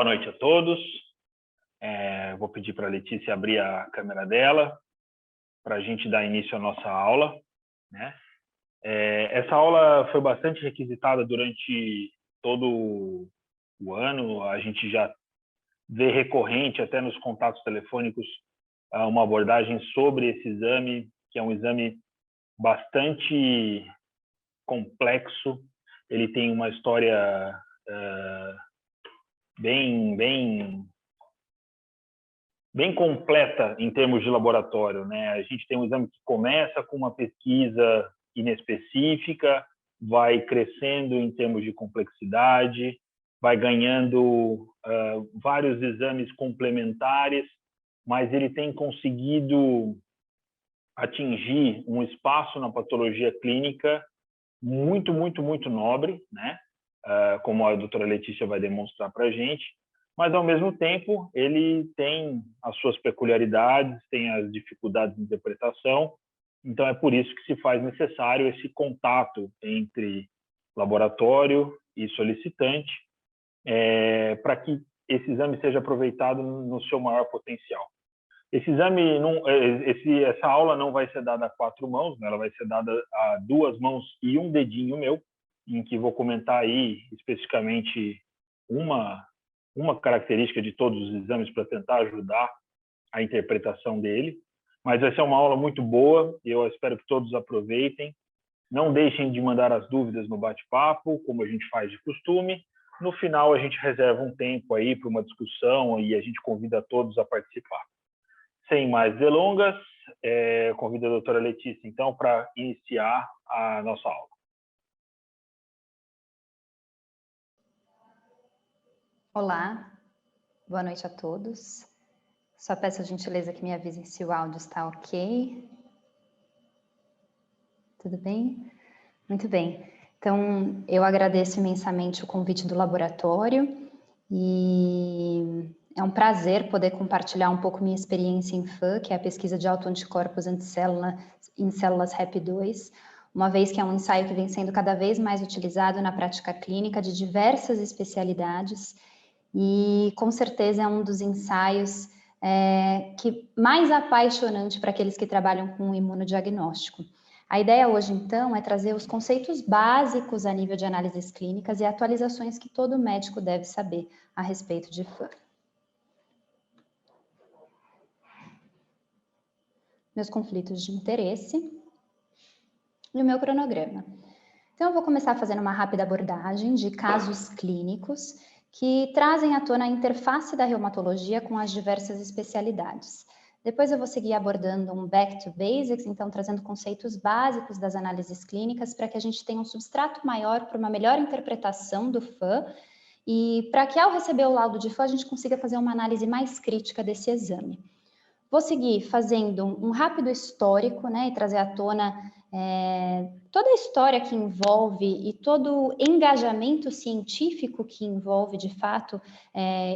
Boa noite a todos. Vou pedir para a Letícia abrir a câmera dela para a gente dar início à nossa aula, né? Essa aula foi bastante requisitada durante todo o ano. A gente já vê recorrente, até nos contatos telefônicos, uma abordagem sobre esse exame, que é um exame bastante complexo. Ele tem uma história bem completa em termos de laboratório, né? A gente tem um exame que começa com uma pesquisa inespecífica, vai crescendo em termos de complexidade, vai ganhando vários exames complementares, mas ele tem conseguido atingir um espaço na patologia clínica muito nobre, né? Como a doutora Letícia vai demonstrar para a gente, mas, ao mesmo tempo, ele tem as suas peculiaridades, tem as dificuldades de interpretação, então é por isso que se faz necessário esse contato entre laboratório e solicitante, para que esse exame seja aproveitado no seu maior potencial. Essa aula não vai ser dada a 4 mãos, né? Ela vai ser dada a 2 mãos e um dedinho meu, em que vou comentar aí especificamente uma característica de todos os exames para tentar ajudar a interpretação dele. Mas vai ser uma aula muito boa e eu espero que todos aproveitem. Não deixem de mandar as dúvidas no bate-papo, como a gente faz de costume. No final, a gente reserva um tempo aí para uma discussão e a gente convida todos a participar. Sem mais delongas, convido a doutora Letícia, então, para iniciar a nossa aula. Olá, boa noite a todos. Só peço a gentileza que me avisem se o áudio está ok. Tudo bem? Muito bem. Então, eu agradeço imensamente o convite do laboratório e é um prazer poder compartilhar um pouco minha experiência em FAN, que é a pesquisa de autoanticorpos em células HEP2, uma vez que é um ensaio que vem sendo cada vez mais utilizado na prática clínica de diversas especialidades e, com certeza, é um dos ensaios que mais apaixonante para aqueles que trabalham com imunodiagnóstico. A ideia hoje, então, é trazer os conceitos básicos a nível de análises clínicas e atualizações que todo médico deve saber a respeito de FAN. Meus conflitos de interesse e o meu cronograma. Então, eu vou começar fazendo uma rápida abordagem de casos clínicos que trazem à tona a interface da reumatologia com as diversas especialidades. Depois eu vou seguir abordando um back to basics, então trazendo conceitos básicos das análises clínicas para que a gente tenha um substrato maior para uma melhor interpretação do FAN e para que ao receber o laudo de FAN a gente consiga fazer uma análise mais crítica desse exame. Vou seguir fazendo um rápido histórico, né, e trazer à tona toda a história que envolve e todo o engajamento científico que envolve, de fato,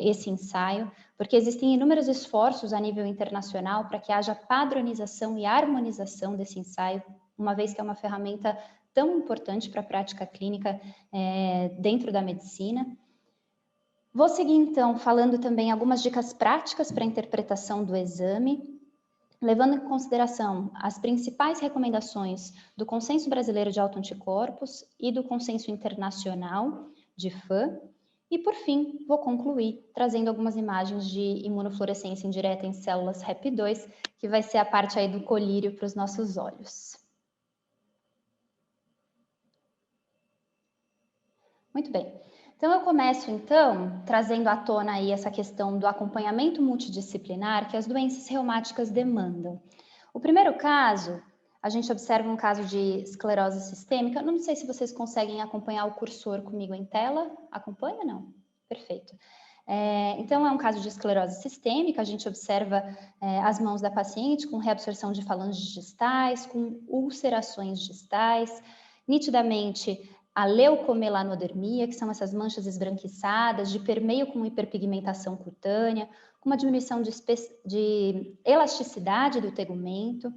esse ensaio, porque existem inúmeros esforços a nível internacional para que haja padronização e harmonização desse ensaio, uma vez que é uma ferramenta tão importante para a prática clínica dentro da medicina. Vou seguir, então, falando também algumas dicas práticas para a interpretação do exame, levando em consideração as principais recomendações do Consenso Brasileiro de Autoanticorpos e do Consenso Internacional de FAN. E, por fim, vou concluir trazendo algumas imagens de imunofluorescência indireta em células HEP2, que vai ser a parte aí do colírio para os nossos olhos. Muito bem. Então, eu começo, então, trazendo à tona aí essa questão do acompanhamento multidisciplinar que as doenças reumáticas demandam. O primeiro caso, a gente observa um caso de esclerose sistêmica. Eu não sei se vocês conseguem acompanhar o cursor comigo em tela. Acompanha, não? Perfeito. Então, é um caso de esclerose sistêmica. A gente observa as mãos da paciente com reabsorção de falanges distais, com ulcerações distais, nitidamente a leucomelanodermia, que são essas manchas esbranquiçadas, de permeio com hiperpigmentação cutânea, com uma diminuição de elasticidade do tegumento.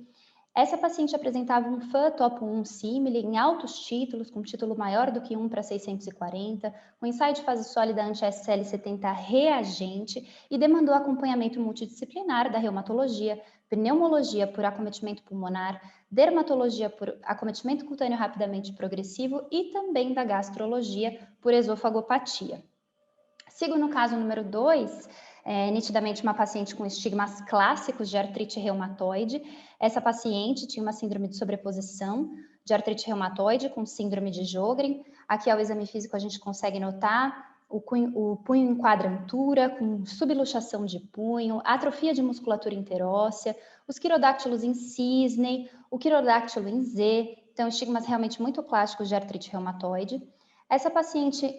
Essa paciente apresentava um FAN topo 1 símile em altos títulos, com título maior do que 1/640, com ensaio de fase sólida anti-SL70 reagente e demandou acompanhamento multidisciplinar da reumatologia, pneumologia por acometimento pulmonar, dermatologia por acometimento cutâneo rapidamente progressivo e também da gastrologia por esofagopatia. Sigo no caso número 2, nitidamente uma paciente com estigmas clássicos de artrite reumatoide. Essa paciente tinha uma síndrome de sobreposição de artrite reumatoide com síndrome de Sjögren. Aqui ao exame físico a gente consegue notar o punho em quadrantura, com subluxação de punho, atrofia de musculatura interóssea, os quirodáctilos em cisne, o quirodáctilo em Z, então estigmas realmente muito clássicos de artrite reumatoide. Essa paciente,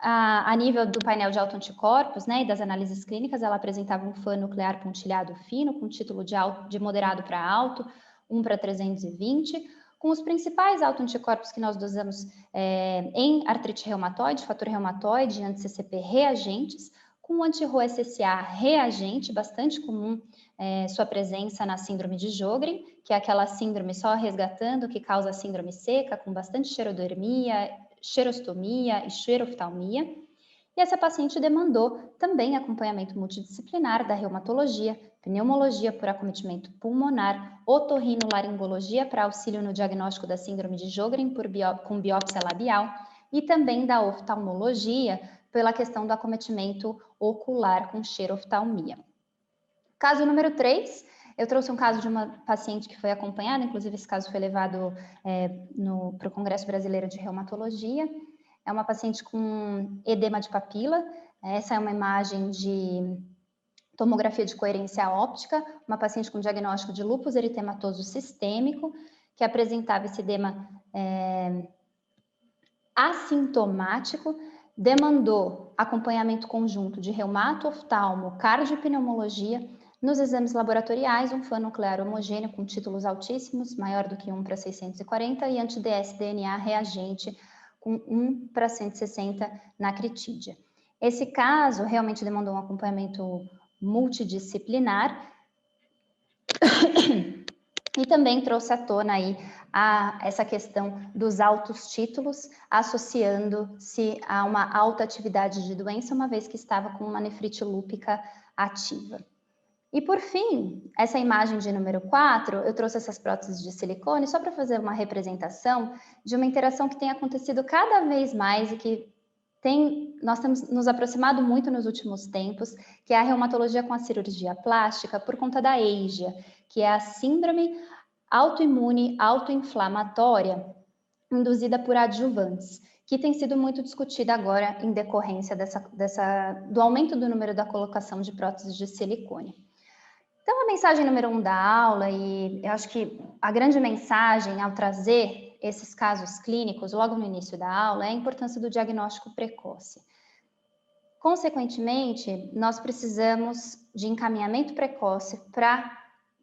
a nível do painel de autoanticorpos, né, e das análises clínicas, ela apresentava um FAN nuclear pontilhado fino, com título de moderado para alto, 1/320, com os principais autoanticorpos que nós dosamos em artrite reumatoide, fator reumatoide e anti-CCP reagentes, com o anti-RO-SSA reagente, bastante comum sua presença na síndrome de Sjögren, que é aquela síndrome só resgatando, que causa síndrome seca, com bastante xerodermia, xerostomia e xeroftalmia. E essa paciente demandou também acompanhamento multidisciplinar da reumatologia, pneumologia por acometimento pulmonar, otorrinolaringologia para auxílio no diagnóstico da síndrome de Sjögren com biópsia labial e também da oftalmologia pela questão do acometimento ocular com xeroftalmia. Caso número 3, eu trouxe um caso de uma paciente que foi acompanhada, inclusive esse caso foi levado para o Congresso Brasileiro de Reumatologia. É uma paciente com edema de papila. Essa é uma imagem de tomografia de coerência óptica, uma paciente com diagnóstico de lúpus eritematoso sistêmico, que apresentava esse edema assintomático, demandou acompanhamento conjunto de reumato, oftalmo, cardiopneumologia. Nos exames laboratoriais, um FAN nuclear homogêneo com títulos altíssimos, maior do que 1/640, e anti-dsDNA reagente com 1/160 na critídia. Esse caso realmente demandou um acompanhamento multidisciplinar e também trouxe à tona aí essa questão dos altos títulos, associando-se a uma alta atividade de doença, uma vez que estava com uma nefrite lúpica ativa. E por fim, essa imagem de número 4, eu trouxe essas próteses de silicone só para fazer uma representação de uma interação que tem acontecido cada vez mais e que nós temos nos aproximado muito nos últimos tempos, que é a reumatologia com a cirurgia plástica por conta da EIGEA, que é a síndrome autoimune autoinflamatória induzida por adjuvantes, que tem sido muito discutida agora em decorrência do aumento do número da colocação de próteses de silicone. Então, a mensagem número 1 da aula, e eu acho que a grande mensagem ao trazer esses casos clínicos logo no início da aula é a importância do diagnóstico precoce. Consequentemente, nós precisamos de encaminhamento precoce para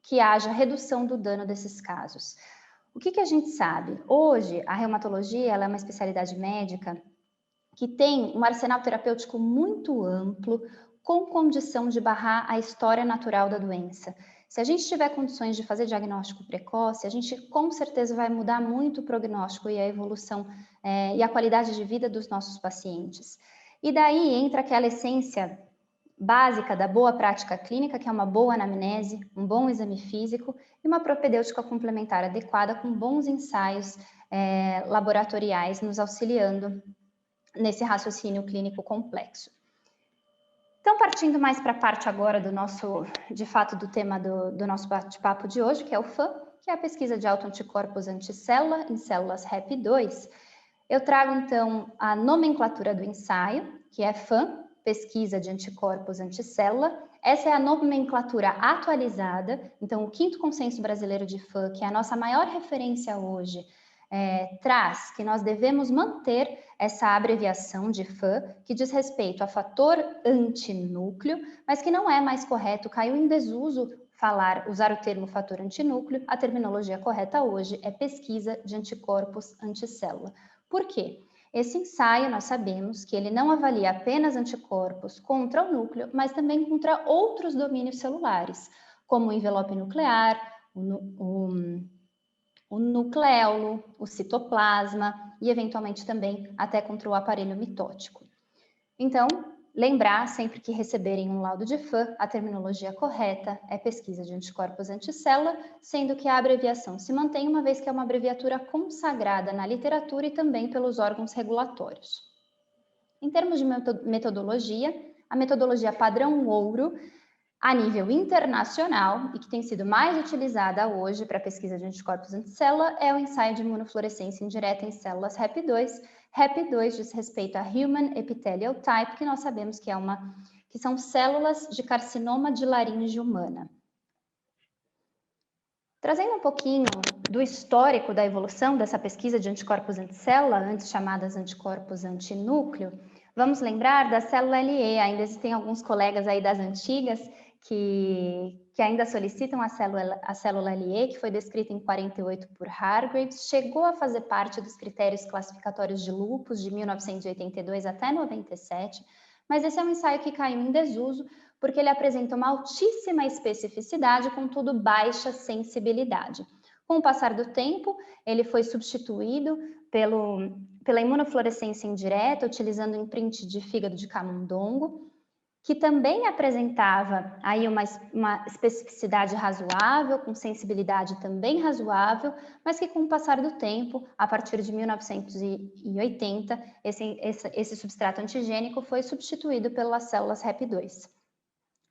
que haja redução do dano desses casos. O que a gente sabe? Hoje, a reumatologia ela é uma especialidade médica que tem um arsenal terapêutico muito amplo, com condição de barrar a história natural da doença. Se a gente tiver condições de fazer diagnóstico precoce, a gente com certeza vai mudar muito o prognóstico e a evolução e a qualidade de vida dos nossos pacientes. E daí entra aquela essência básica da boa prática clínica, que é uma boa anamnese, um bom exame físico e uma propedêutica complementar adequada com bons ensaios laboratoriais nos auxiliando nesse raciocínio clínico complexo. Então, partindo mais para a parte agora do nosso, de fato, do tema do nosso bate-papo de hoje, que é o FAN, que é a pesquisa de autoanticorpos anticélula em células REP2, eu trago, então, a nomenclatura do ensaio, que é FAN, pesquisa de anticorpos anticélula. Essa é a nomenclatura atualizada, então, o 5º Consenso Brasileiro de FAN, que é a nossa maior referência hoje, traz que nós devemos manter essa abreviação de FAN, que diz respeito a fator antinúcleo, mas que não é mais correto, caiu em desuso usar o termo fator antinúcleo. A terminologia correta hoje é pesquisa de anticorpos anticélula. Por quê? Esse ensaio, nós sabemos que ele não avalia apenas anticorpos contra o núcleo, mas também contra outros domínios celulares, como o envelope nuclear, o nucleolo, o citoplasma e, eventualmente, também até contra o aparelho mitótico. Então, lembrar sempre que receberem um laudo de FAM, a terminologia correta é pesquisa de anticorpos anticélula, sendo que a abreviação se mantém, uma vez que é uma abreviatura consagrada na literatura e também pelos órgãos regulatórios. Em termos de metodologia, a metodologia padrão ouro, a nível internacional, e que tem sido mais utilizada hoje para pesquisa de anticorpos anticélula, é o ensaio de imunofluorescência indireta em células HEP2. HEP2 diz respeito a Human Epithelial Type, que nós sabemos que são células de carcinoma de laringe humana. Trazendo um pouquinho do histórico da evolução dessa pesquisa de anticorpos anticélula, antes chamadas anticorpos antinúcleo, vamos lembrar da célula LE. Ainda existem alguns colegas aí das antigas que ainda solicitam a célula LE, que foi descrita em 48 por Hargreaves, chegou a fazer parte dos critérios classificatórios de lúpus de 1982 até 97, mas esse é um ensaio que caiu em desuso porque ele apresenta uma altíssima especificidade, contudo baixa sensibilidade. Com o passar do tempo, ele foi substituído pela imunofluorescência indireta, utilizando o imprint de fígado de camundongo, que também apresentava aí uma especificidade razoável, com sensibilidade também razoável, mas que com o passar do tempo, a partir de 1980, esse substrato antigênico foi substituído pelas células HEP2.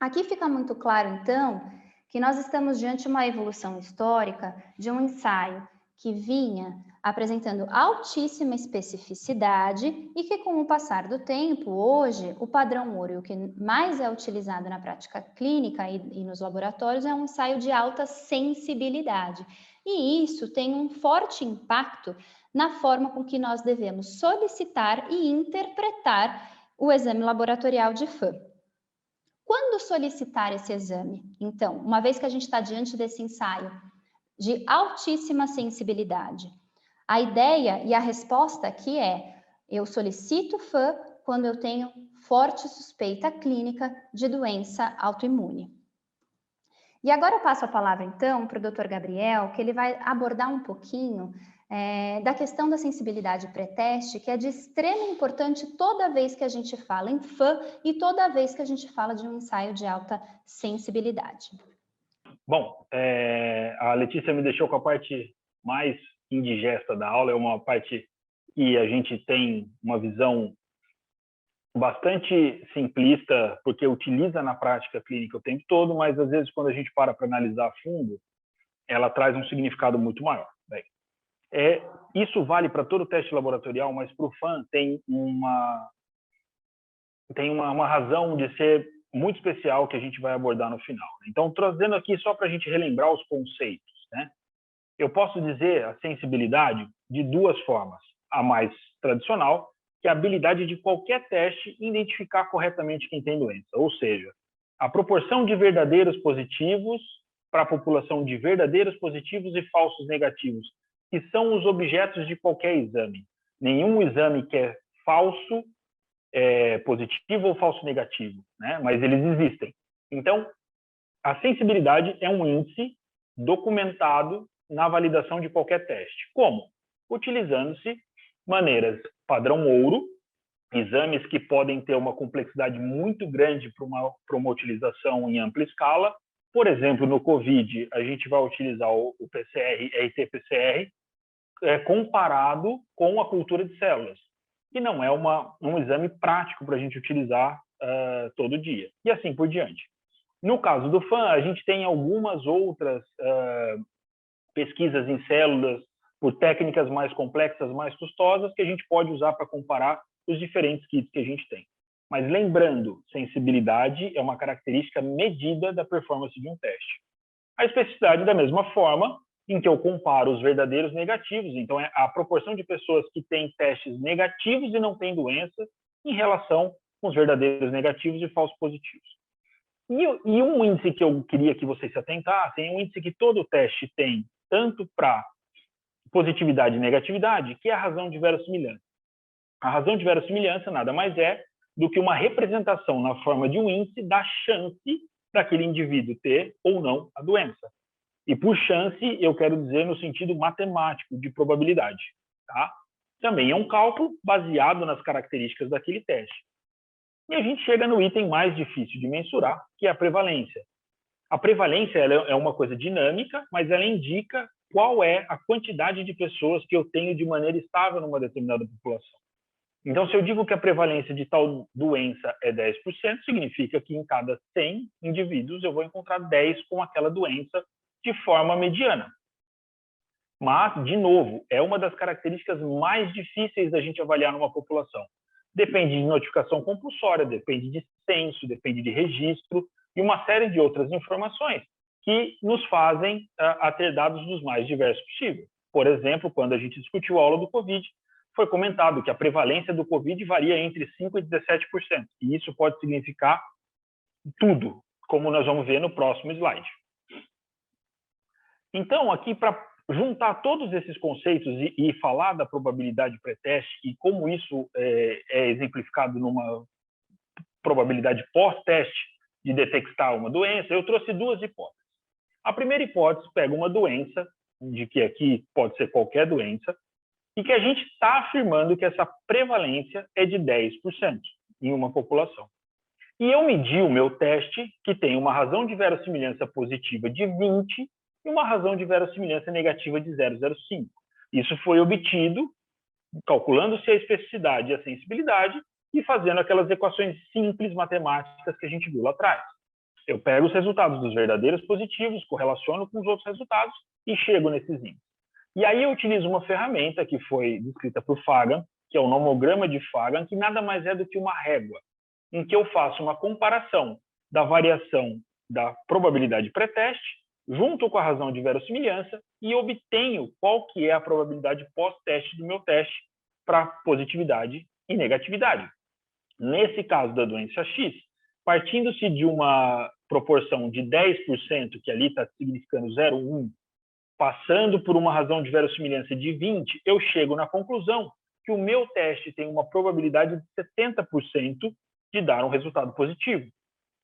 Aqui fica muito claro, então, que nós estamos diante de uma evolução histórica de um ensaio que vinha apresentando altíssima especificidade e que, com o passar do tempo, hoje, o padrão ouro, o que mais é utilizado na prática clínica e nos laboratórios, é um ensaio de alta sensibilidade. E isso tem um forte impacto na forma com que nós devemos solicitar e interpretar o exame laboratorial de FAM. Quando solicitar esse exame? Então, uma vez que a gente está diante desse ensaio de altíssima sensibilidade, a ideia e a resposta aqui é: eu solicito FAM quando eu tenho forte suspeita clínica de doença autoimune. E agora eu passo a palavra, então, para o Dr. Gabriel, que ele vai abordar um pouquinho da questão da sensibilidade pré-teste, que é de extrema importância toda vez que a gente fala em FAM e toda vez que a gente fala de um ensaio de alta sensibilidade. Bom, a Letícia me deixou com a parte mais indigesta da aula, é uma parte que a gente tem uma visão bastante simplista, porque utiliza na prática clínica o tempo todo, mas às vezes quando a gente para analisar a fundo, ela traz um significado muito maior. Bem, isso vale para todo teste laboratorial, mas para o FAM tem uma razão de ser muito especial que a gente vai abordar no final. Então, trazendo aqui só para a gente relembrar os conceitos, né? Eu posso dizer a sensibilidade de duas formas. A mais tradicional, que é a habilidade de qualquer teste identificar corretamente quem tem doença, ou seja, a proporção de verdadeiros positivos para a população de verdadeiros positivos e falsos negativos, que são os objetos de qualquer exame. Nenhum exame que é falso positivo ou falso negativo, né? Mas eles existem. Então, a sensibilidade é um índice documentado na validação de qualquer teste. Como? Utilizando-se maneiras padrão ouro, exames que podem ter uma complexidade muito grande para uma utilização em ampla escala. Por exemplo, no COVID, a gente vai utilizar o PCR, RT-PCR, comparado com a cultura de células, que não é um exame prático para a gente utilizar todo dia, e assim por diante. No caso do FAM, a gente tem algumas outras pesquisas em células por técnicas mais complexas, mais custosas, que a gente pode usar para comparar os diferentes kits que a gente tem. Mas lembrando, sensibilidade é uma característica medida da performance de um teste. A especificidade, da mesma forma, em que eu comparo os verdadeiros negativos, então é a proporção de pessoas que têm testes negativos e não têm doença em relação com os verdadeiros negativos e falsos positivos. E um índice que eu queria que vocês se atentassem é um índice que todo teste tem, tanto para positividade e negatividade, que é a razão de verossimilhança. A razão de verossimilhança nada mais é do que uma representação na forma de um índice da chance daquele indivíduo ter ou não a doença. E por chance, eu quero dizer no sentido matemático, de probabilidade. Tá? Também é um cálculo baseado nas características daquele teste. E a gente chega no item mais difícil de mensurar, que é a prevalência. A prevalência ela é uma coisa dinâmica, mas ela indica qual é a quantidade de pessoas que eu tenho de maneira estável numa determinada população. Então, se eu digo que a prevalência de tal doença é 10%, significa que em cada 100 indivíduos eu vou encontrar 10 com aquela doença de forma mediana. Mas, de novo, é uma das características mais difíceis da gente avaliar numa população. Depende de notificação compulsória, depende de censo, depende de registro e uma série de outras informações que nos fazem a ter dados dos mais diversos possíveis. Por exemplo, quando a gente discutiu a aula do Covid, foi comentado que a prevalência do Covid varia entre 5% e 17%. E isso pode significar tudo, como nós vamos ver no próximo slide. Então, aqui, para juntar todos esses conceitos e falar da probabilidade pré-teste e como isso é exemplificado numa probabilidade pós-teste de detectar uma doença, eu trouxe duas hipóteses. A primeira hipótese pega uma doença, de que aqui pode ser qualquer doença, e que a gente está afirmando que essa prevalência é de 10% em uma população. E eu medi o meu teste, que tem uma razão de verossimilhança positiva de 20 e uma razão de verossimilhança negativa de 0,05. Isso foi obtido calculando-se a especificidade e a sensibilidade e fazendo aquelas equações simples matemáticas que a gente viu lá atrás. Eu pego os resultados dos verdadeiros positivos, correlaciono com os outros resultados e chego nesses índices. E aí eu utilizo uma ferramenta que foi descrita por Fagan, que é o nomograma de Fagan, que nada mais é do que uma régua, em que eu faço uma comparação da variação da probabilidade pré-teste junto com a razão de verossimilhança e obtenho qual que é a probabilidade pós-teste do meu teste para positividade e negatividade. Nesse caso da doença X, partindo-se de uma proporção de 10%, que ali está significando 0,1, passando por uma razão de verossimilhança de 20, eu chego na conclusão que o meu teste tem uma probabilidade de 70% de dar um resultado positivo.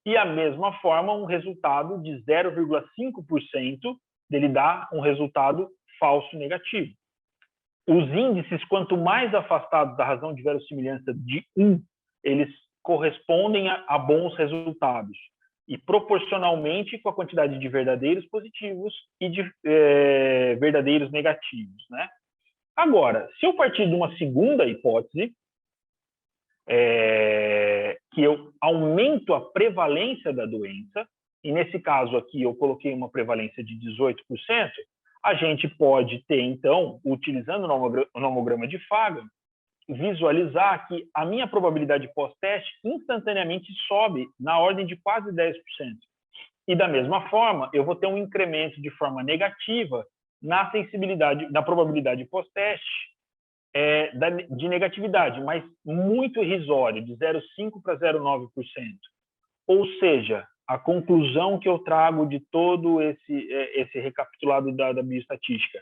E, a mesma forma, um resultado de 0,5% dele dar um resultado falso negativo. Os índices, quanto mais afastados da razão de verossimilhança de 1, eles correspondem a bons resultados. E proporcionalmente com a quantidade de verdadeiros positivos e de verdadeiros negativos, né? Agora, se eu partir de uma segunda hipótese, que eu aumento a prevalência da doença, e nesse caso aqui eu coloquei uma prevalência de 18%, a gente pode ter, então, utilizando o nomograma de Fagan, visualizar que a minha probabilidade pós-teste instantaneamente sobe na ordem de quase 10%. E da mesma forma, eu vou ter um incremento de forma negativa na sensibilidade, na probabilidade pós-teste de negatividade, mas muito irrisório, de 0,5% para 0,9%. Ou seja, a conclusão que eu trago de todo esse recapitulado da bioestatística,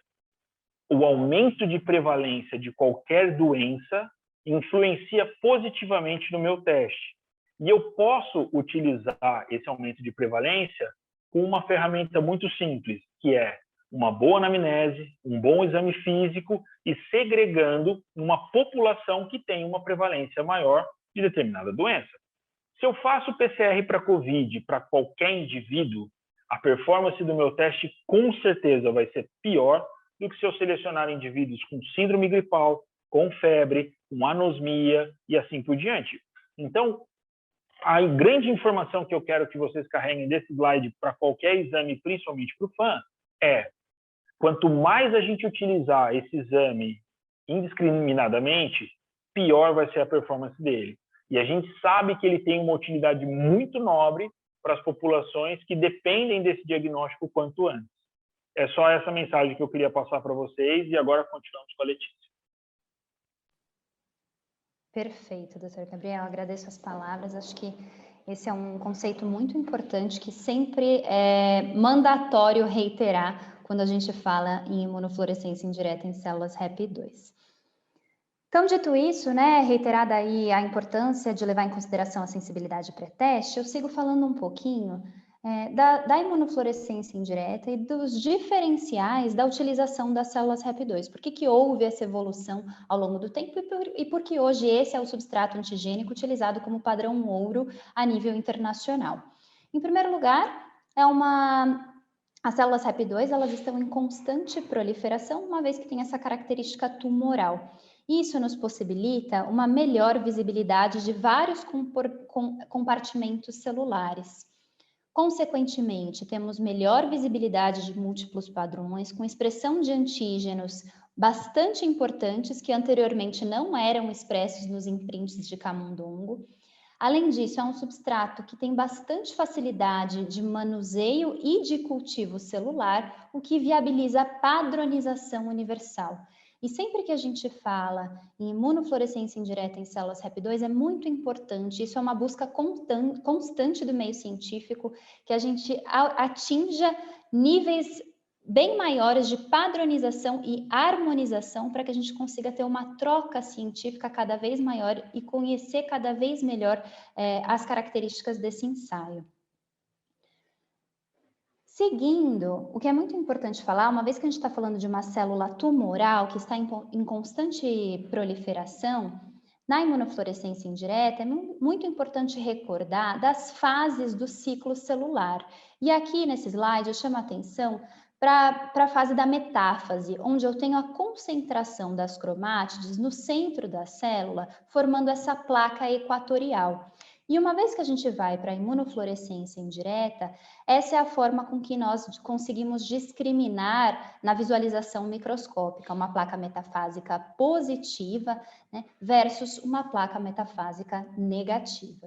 o aumento de prevalência de qualquer doença influencia positivamente no meu teste. E eu posso utilizar esse aumento de prevalência com uma ferramenta muito simples, que é uma boa anamnese, um bom exame físico e segregando uma população que tem uma prevalência maior de determinada doença. Se eu faço PCR para COVID para qualquer indivíduo, a performance do meu teste com certeza vai ser pior do que se eu selecionar indivíduos com síndrome gripal, com febre, com anosmia e assim por diante. Então, a grande informação que eu quero que vocês carreguem desse slide para qualquer exame, principalmente para o FAM, é quanto mais a gente utilizar esse exame indiscriminadamente, pior vai ser a performance dele. E a gente sabe que ele tem uma utilidade muito nobre para as populações que dependem desse diagnóstico quanto antes. É só essa mensagem que eu queria passar para vocês e agora continuamos com a Letícia. Perfeito, doutor Gabriel. Agradeço as palavras. Acho que esse é um conceito muito importante que sempre é mandatório reiterar quando a gente fala em imunofluorescência indireta em células HEP2. Então, dito isso, né, reiterada aí a importância de levar em consideração a sensibilidade pré-teste, eu sigo falando um pouquinho da imunofluorescência indireta e dos diferenciais da utilização das células HEP2. Por que houve essa evolução ao longo do tempo e por que hoje esse é o substrato antigênico utilizado como padrão ouro a nível internacional? Em primeiro lugar, as células HEP2 elas estão em constante proliferação, uma vez que tem essa característica tumoral. Isso nos possibilita uma melhor visibilidade de vários compartimentos celulares. Consequentemente, temos melhor visibilidade de múltiplos padrões, com expressão de antígenos bastante importantes que anteriormente não eram expressos nos imprints de camundongo. Além disso, é um substrato que tem bastante facilidade de manuseio e de cultivo celular, o que viabiliza a padronização universal. E sempre que a gente fala em imunofluorescência indireta em células HEP2, é muito importante, isso é uma busca constante do meio científico, que a gente atinja níveis bem maiores de padronização e harmonização para que a gente consiga ter uma troca científica cada vez maior e conhecer cada vez melhor as características desse ensaio. Seguindo, o que é muito importante falar, uma vez que a gente está falando de uma célula tumoral que está em constante proliferação, na imunofluorescência indireta é muito importante recordar das fases do ciclo celular. E aqui nesse slide eu chamo a atenção para a fase da metáfase, onde eu tenho a concentração das cromátides no centro da célula, formando essa placa equatorial. E uma vez que a gente vai para a imunofluorescência indireta, essa é a forma com que nós conseguimos discriminar na visualização microscópica uma placa metafásica positiva, né, versus uma placa metafásica negativa.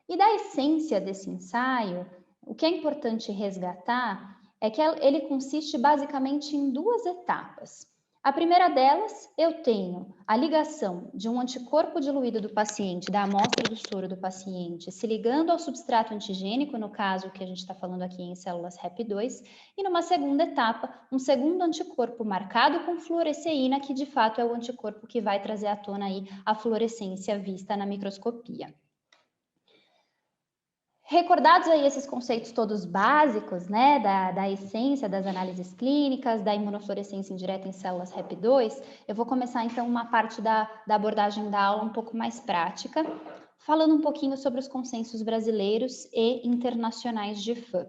E da essência desse ensaio, o que é importante resgatar é que ele consiste basicamente em duas etapas. A primeira delas, eu tenho a ligação de um anticorpo diluído do paciente, da amostra do soro do paciente, se ligando ao substrato antigênico, no caso que a gente está falando aqui em células HEP2, e numa segunda etapa, um segundo anticorpo marcado com fluoresceína, que de fato é o anticorpo que vai trazer à tona aí a fluorescência vista na microscopia. Recordados aí esses conceitos todos básicos, né, da essência das análises clínicas, da imunofluorescência indireta em células HEP2, eu vou começar então uma parte da abordagem da aula um pouco mais prática, falando um pouquinho sobre os consensos brasileiros e internacionais de FAM. O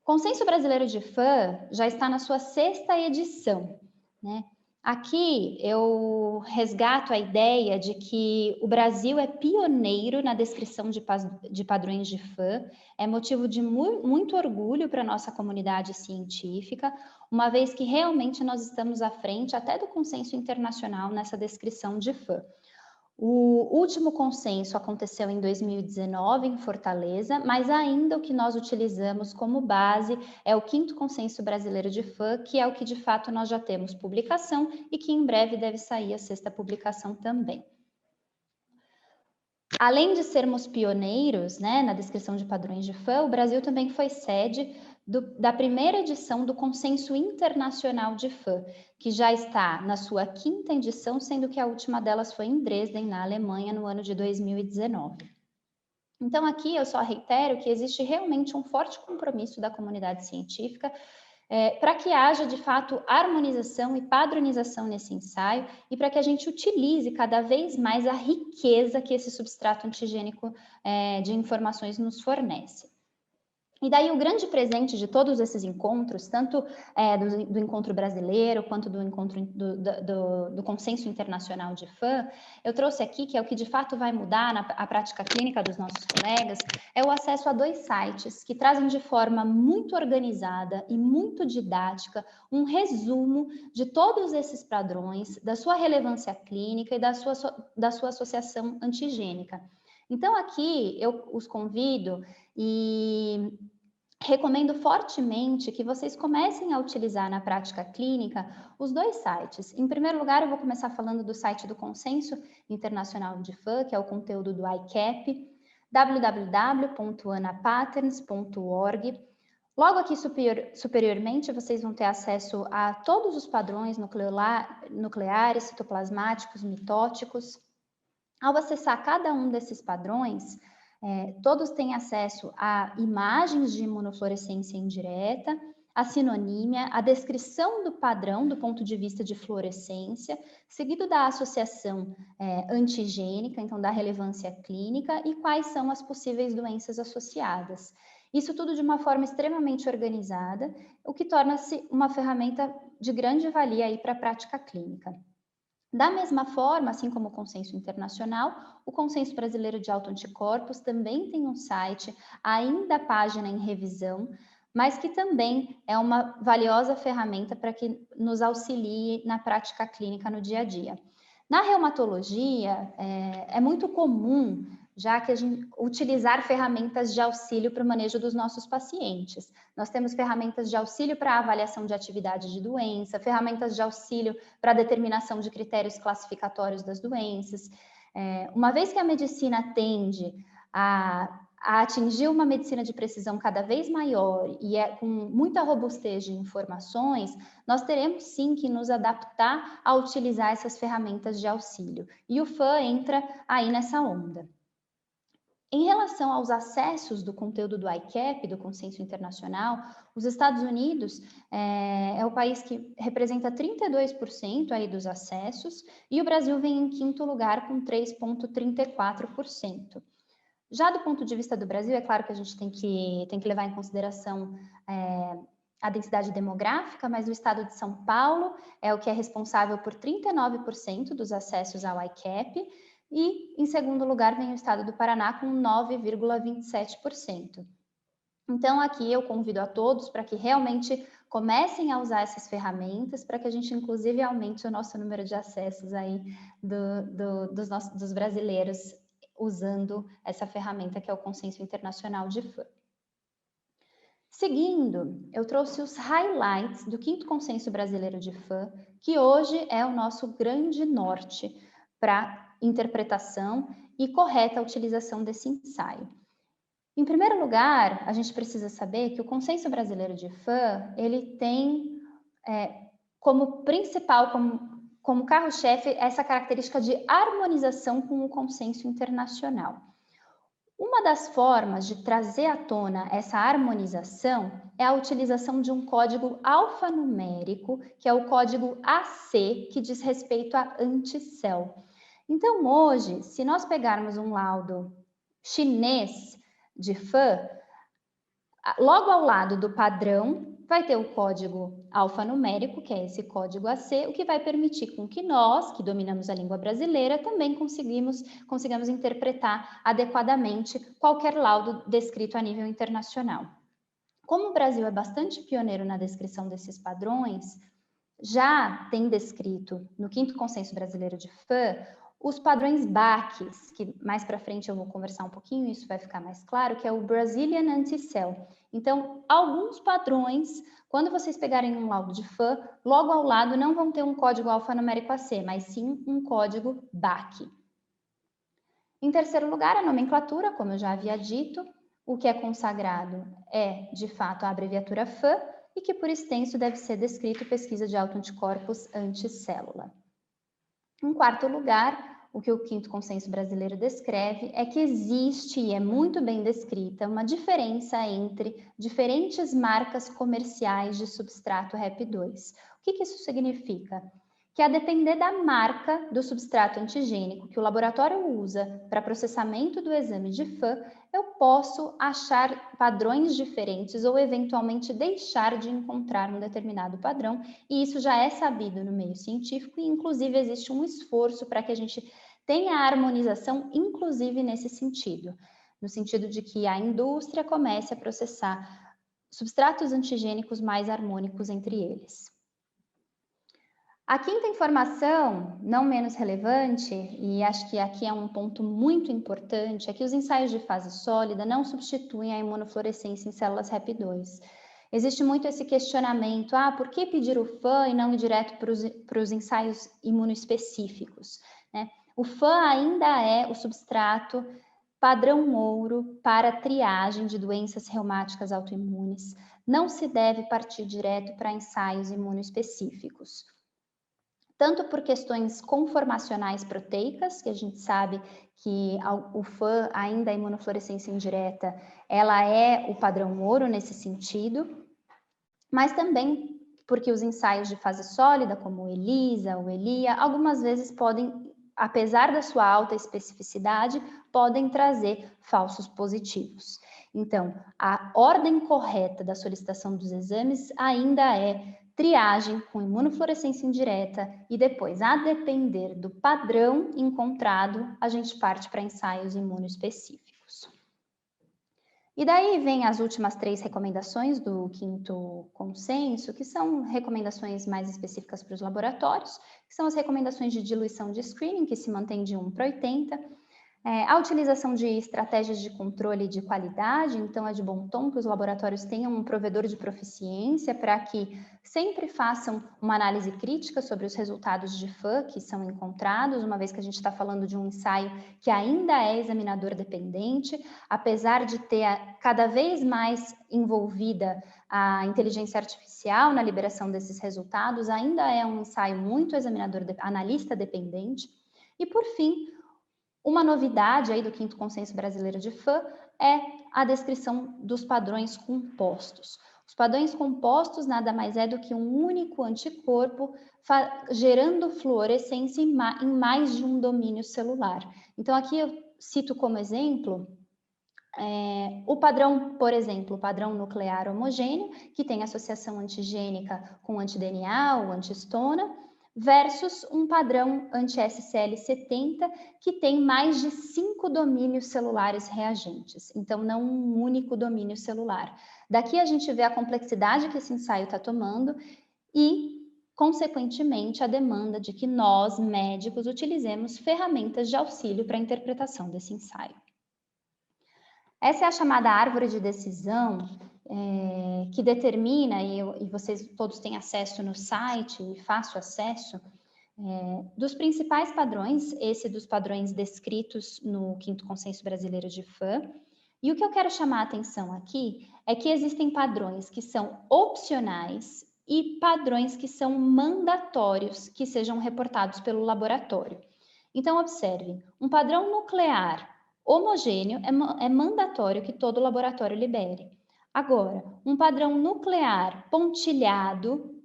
Consenso Brasileiro de FAM já está na sua 6ª edição, né? Aqui eu resgato a ideia de que o Brasil é pioneiro na descrição de padrões de FAM, é motivo de muito orgulho para a nossa comunidade científica, uma vez que realmente nós estamos à frente até do consenso internacional nessa descrição de FAM. O último consenso aconteceu em 2019 em Fortaleza, mas ainda o que nós utilizamos como base é o 5º Consenso Brasileiro de FAM, que é o que de fato nós já temos publicação e que em breve deve sair a 6ª publicação também. Além de sermos pioneiros, né, na descrição de padrões de FAM, o Brasil também foi sede da primeira edição do Consenso Internacional de FAM, que já está na sua 5ª edição, sendo que a última delas foi em Dresden, na Alemanha, no ano de 2019. Então, aqui eu só reitero que existe realmente um forte compromisso da comunidade científica para que haja, de fato, harmonização e padronização nesse ensaio e para que a gente utilize cada vez mais a riqueza que esse substrato antigênico de informações nos fornece. E daí o grande presente de todos esses encontros, tanto do encontro brasileiro quanto do encontro do consenso internacional de FAM, eu trouxe aqui, que é o que de fato vai mudar a prática clínica dos nossos colegas, é o acesso a 2 sites que trazem de forma muito organizada e muito didática um resumo de todos esses padrões, da sua relevância clínica e da sua associação antigênica. Então aqui eu os convido e recomendo fortemente que vocês comecem a utilizar na prática clínica os 2 sites. Em primeiro lugar, eu vou começar falando do site do Consenso Internacional de FAM, que é o conteúdo do ICAP, www.anapatterns.org. Logo aqui superiormente, vocês vão ter acesso a todos os padrões nucleares, citoplasmáticos, mitóticos. Ao acessar cada um desses padrões, Todos têm acesso a imagens de imunofluorescência indireta, a sinonímia, a descrição do padrão do ponto de vista de fluorescência, seguido da associação antigênica, então da relevância clínica, e quais são as possíveis doenças associadas. Isso tudo de uma forma extremamente organizada, o que torna-se uma ferramenta de grande valia para a prática clínica. Da mesma forma, assim como o consenso internacional, o consenso brasileiro de autoanticorpos também tem um site, ainda página em revisão, mas que também é uma valiosa ferramenta para que nos auxilie na prática clínica no dia a dia. Na reumatologia, é muito comum já que a gente utilizar ferramentas de auxílio para o manejo dos nossos pacientes. Nós temos ferramentas de auxílio para a avaliação de atividade de doença, ferramentas de auxílio para a determinação de critérios classificatórios das doenças. Uma vez que a medicina tende a atingir uma medicina de precisão cada vez maior e com muita robustez de informações, nós teremos sim que nos adaptar a utilizar essas ferramentas de auxílio. E o FAM entra aí nessa onda. Em relação aos acessos do conteúdo do ICAP, do Consenso Internacional, os Estados Unidos é o país que representa 32% aí dos acessos e o Brasil vem em quinto lugar com 3,34%. Já do ponto de vista do Brasil, é claro que a gente tem que levar em consideração a densidade demográfica, mas o estado de São Paulo é o que é responsável por 39% dos acessos ao ICAP, e, em segundo lugar, vem o estado do Paraná com 9,27%. Então, aqui eu convido a todos para que realmente comecem a usar essas ferramentas, para que a gente, inclusive, aumente o nosso número de acessos aí dos brasileiros usando essa ferramenta que é o Consenso Internacional de FAM. Seguindo, eu trouxe os highlights do 5º Consenso Brasileiro de FAM, que hoje é o nosso grande norte para interpretação e correta utilização desse ensaio. Em primeiro lugar, a gente precisa saber que o Consenso Brasileiro de FAM, ele tem como principal, como carro-chefe, essa característica de harmonização com o consenso internacional. Uma das formas de trazer à tona essa harmonização é a utilização de um código alfanumérico, que é o código AC, que diz respeito a anticel. Então, hoje, se nós pegarmos um laudo chinês de FAM, logo ao lado do padrão vai ter o código alfanumérico, que é esse código AC, o que vai permitir com que nós, que dominamos a língua brasileira, também consigamos interpretar adequadamente qualquer laudo descrito a nível internacional. Como o Brasil é bastante pioneiro na descrição desses padrões, já tem descrito no 5º Consenso Brasileiro de FAM os padrões BACs, que mais para frente eu vou conversar um pouquinho, isso vai ficar mais claro, que é o Brazilian Anticel. Então, alguns padrões, quando vocês pegarem um laudo de FAM, logo ao lado não vão ter um código alfanumérico AC, mas sim um código BAC. Em terceiro lugar, a nomenclatura, como eu já havia dito, o que é consagrado é, de fato, a abreviatura FAM, e que, por extenso, deve ser descrito pesquisa de autoanticorpos anticélula. Em quarto lugar, o que o 5º Consenso Brasileiro descreve é que existe, e é muito bem descrita, uma diferença entre diferentes marcas comerciais de substrato REP2. O que isso significa? Que a depender da marca do substrato antigênico que o laboratório usa para processamento do exame de FAM, eu posso achar padrões diferentes ou eventualmente deixar de encontrar um determinado padrão, e isso já é sabido no meio científico, e inclusive existe um esforço para que a gente tenha harmonização, inclusive nesse sentido, no sentido de que a indústria comece a processar substratos antigênicos mais harmônicos entre eles. A quinta informação, não menos relevante, e acho que aqui é um ponto muito importante, é que os ensaios de fase sólida não substituem a imunofluorescência em células REP2. Existe muito esse questionamento, por que pedir o FAM e não ir direto para os ensaios imunoespecíficos, né? O FAM ainda é o substrato padrão ouro para triagem de doenças reumáticas autoimunes. Não se deve partir direto para ensaios imunoespecíficos. tanto por questões conformacionais proteicas, que a gente sabe que o FAN, ainda a imunofluorescência indireta, ela é o padrão ouro nesse sentido, mas também porque os ensaios de fase sólida, como o ELISA, o ELIA, algumas vezes podem, apesar da sua alta especificidade, podem trazer falsos positivos. Então, a ordem correta da solicitação dos exames ainda é triagem com imunofluorescência indireta e depois, a depender do padrão encontrado, a gente parte para ensaios imunoespecíficos. E daí vem as últimas 3 recomendações do 5º consenso, que são recomendações mais específicas para os laboratórios, que são as recomendações de diluição de screening, que se mantém de 1 para 80, a utilização de estratégias de controle de qualidade, então é de bom tom que os laboratórios tenham um provedor de proficiência para que sempre façam uma análise crítica sobre os resultados de FAN que são encontrados, uma vez que a gente está falando de um ensaio que ainda é examinador dependente, apesar de ter cada vez mais envolvida a inteligência artificial na liberação desses resultados, ainda é um ensaio muito analista dependente. E por fim, uma novidade aí do 5º Consenso Brasileiro de FAN é a descrição dos padrões compostos. Os padrões compostos nada mais é do que um único anticorpo gerando fluorescência em mais de um domínio celular. Então, aqui eu cito como exemplo o padrão, por exemplo, o padrão nuclear homogêneo, que tem associação antigênica com anti-DNA ou antihistona, versus um padrão anti-SCL70, que tem mais de 5 domínios celulares reagentes, então não um único domínio celular. Daqui a gente vê a complexidade que esse ensaio está tomando e, consequentemente, a demanda de que nós, médicos, utilizemos ferramentas de auxílio para a interpretação desse ensaio. Essa é a chamada árvore de decisão, que determina, e vocês todos têm acesso no site, e fácil acesso, dos principais padrões, esse dos padrões descritos no 5º Consenso Brasileiro de FAN. E o que eu quero chamar a atenção aqui é que existem padrões que são opcionais e padrões que são mandatórios que sejam reportados pelo laboratório. Então, observe, um padrão nuclear homogêneo é mandatório que todo laboratório libere. Agora, um padrão nuclear pontilhado,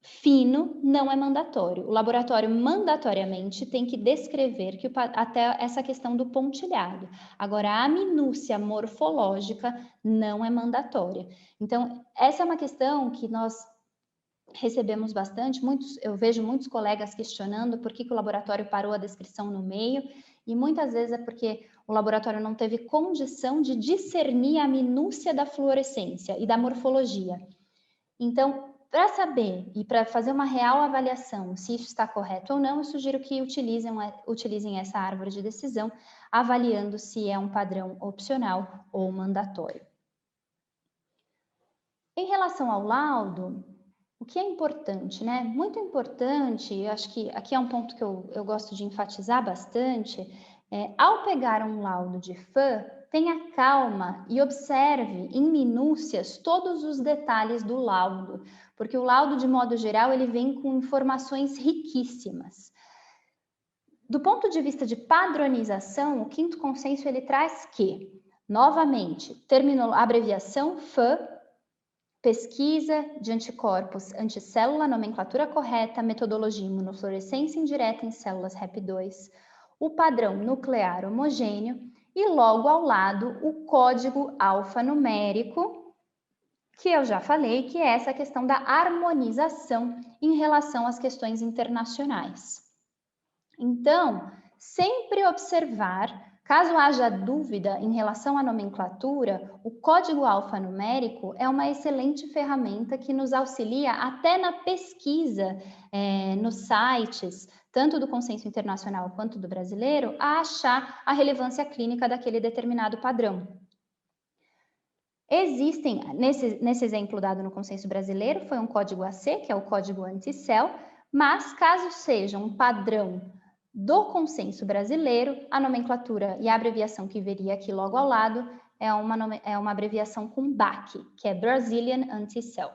fino, não é mandatório. O laboratório mandatoriamente tem que descrever até essa questão do pontilhado. Agora, a minúcia morfológica não é mandatória. Então, essa é uma questão que nós recebemos bastante, eu vejo muitos colegas questionando por que o laboratório parou a descrição no meio, e muitas vezes é porque o laboratório não teve condição de discernir a minúcia da fluorescência e da morfologia. Então, para saber e para fazer uma real avaliação se isso está correto ou não, eu sugiro que utilizem essa árvore de decisão, avaliando se é um padrão opcional ou mandatório. Em relação ao laudo, o que é importante, né? Muito importante, eu acho que aqui é um ponto que eu gosto de enfatizar bastante, ao pegar um laudo de FAN, tenha calma e observe em minúcias todos os detalhes do laudo, porque o laudo, de modo geral, ele vem com informações riquíssimas. Do ponto de vista de padronização, o 5º Consenso ele traz que, novamente, abreviação FAN, pesquisa de anticorpos anticélula, nomenclatura correta, metodologia imunofluorescência indireta em células Rep2, o padrão nuclear homogêneo e logo ao lado o código alfanumérico, que eu já falei, que é essa questão da harmonização em relação às questões internacionais. Então, sempre observar. Caso haja dúvida em relação à nomenclatura, o código alfanumérico é uma excelente ferramenta que nos auxilia até na pesquisa nos sites, tanto do consenso internacional quanto do brasileiro, a achar a relevância clínica daquele determinado padrão. Existem, nesse exemplo dado no consenso brasileiro, foi um código AC, que é o código anti-cell, mas caso seja um padrão do consenso brasileiro, a nomenclatura e a abreviação que veria aqui logo ao lado é uma abreviação com BAC, que é Brazilian Anti-Cell.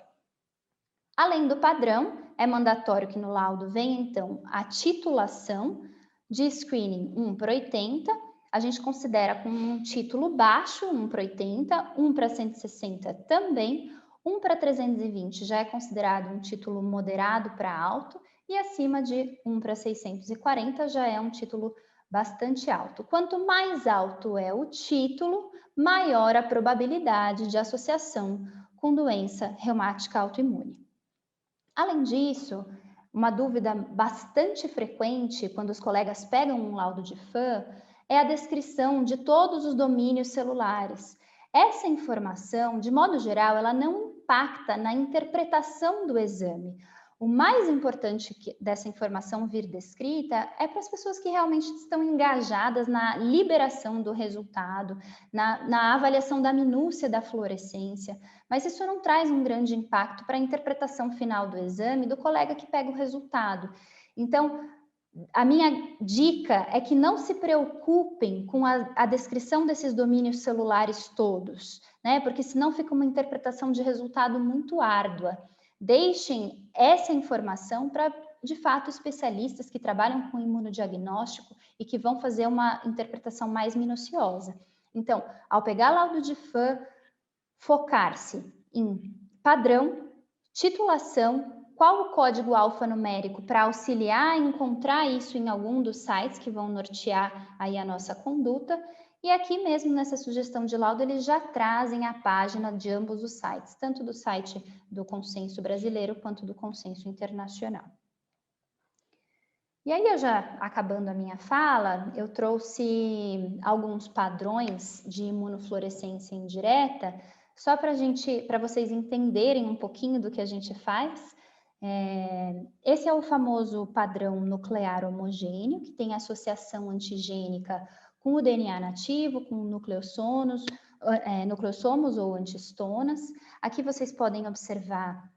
Além do padrão, é mandatório que no laudo venha, então, a titulação de screening 1/80, a gente considera com um título baixo, 1/80, 1/160 também, 1/320 já é considerado um título moderado para alto, e acima de 1/640 já é um título bastante alto. Quanto mais alto é o título, maior a probabilidade de associação com doença reumática autoimune. Além disso, uma dúvida bastante frequente quando os colegas pegam um laudo de FAM é a descrição de todos os domínios celulares. Essa informação, de modo geral, ela não impacta na interpretação do exame. O mais importante dessa informação vir descrita é para as pessoas que realmente estão engajadas na liberação do resultado, na avaliação da minúcia da fluorescência, mas isso não traz um grande impacto para a interpretação final do exame do colega que pega o resultado. Então, a minha dica é que não se preocupem com a descrição desses domínios celulares todos, né? Porque senão fica uma interpretação de resultado muito árdua. Deixem essa informação para, de fato, especialistas que trabalham com imunodiagnóstico e que vão fazer uma interpretação mais minuciosa. Então, ao pegar laudo de FAM, focar-se em padrão, titulação, qual o código alfanumérico para auxiliar a encontrar isso em algum dos sites que vão nortear aí a nossa conduta. E aqui mesmo nessa sugestão de laudo, eles já trazem a página de ambos os sites, tanto do site do Consenso Brasileiro quanto do Consenso Internacional. E aí, eu já acabando a minha fala, eu trouxe alguns padrões de imunofluorescência indireta, só para vocês entenderem um pouquinho do que a gente faz. Esse é o famoso padrão nuclear homogêneo, que tem associação antigênica com o DNA nativo, com nucleossomos ou antistonas. Aqui vocês podem observar